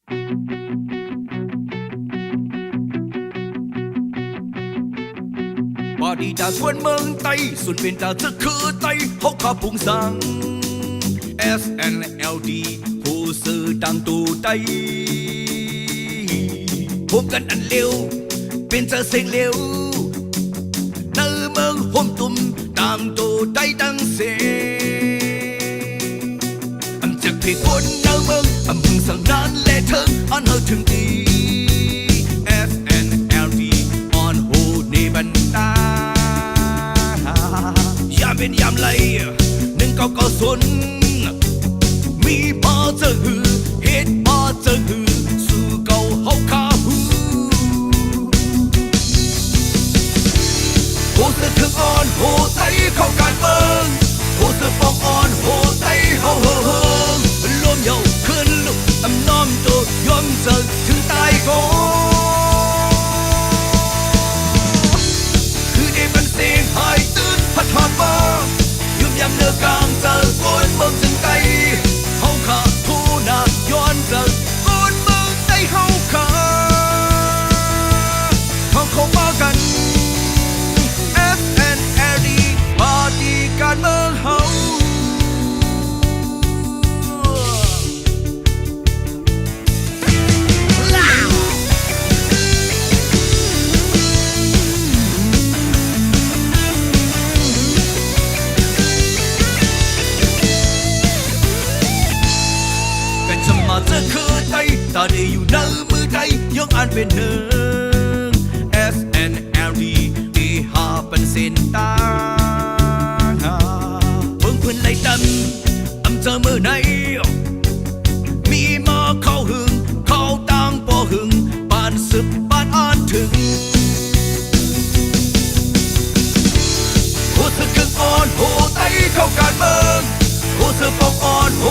ว่าดีจากส่วนเมืองไต้ส่วนเป็นจากเธอคือไต้เขาขาปุงสัง SNLD ผู้สื่อดังตูไต้ผมกันอันเร็วเป็นเธอเสียงเร็วในเมืองผมตุ่มตามตูไต้ดังเสียงจากเพศคนในเมืองมึงสั่งนั้นและเธออันเธอถึงดี SNLD อ่อนโหในบรรดายามเป็นยามไร1990มีพอเจอหือเหตุพอเจอหือสู่เก่าเฮาขาหูโหเสือถึงอ่อนโหไตเข้าการเมืองโหเสือฟองอ่อนโหไตเฮาเฮิงรวมเยาขึ้นลุกน้อมตัวยอมเจอถึงตายก่อนคือได้เป็นเสียงหายตื่นพัดหอบมายุ่มยำเนื้อกลางเจอคนเมืองถึงไกลเฮาขาผู้นาย้อนเจอคนเมืองไกลเฮาขาเขาเข้ามากัน SNLD ปาร์ตี้การเมืองเฮาเธอคือไทยตาได้อยู่ในมือไทยยังอ่านเป็นหนึ่ง SNLD ที่หาเป็นเส้นตาเพิ่งเพิ่นไล่ดำเจอมือไหนมีมาเข้าหึงเข้าต่างปอหึงบ้านสึกบ้านอ่านถึงโหเธอคืออ่อนโหไทยเข้าการเมืองโหเธอปองอ่อนโห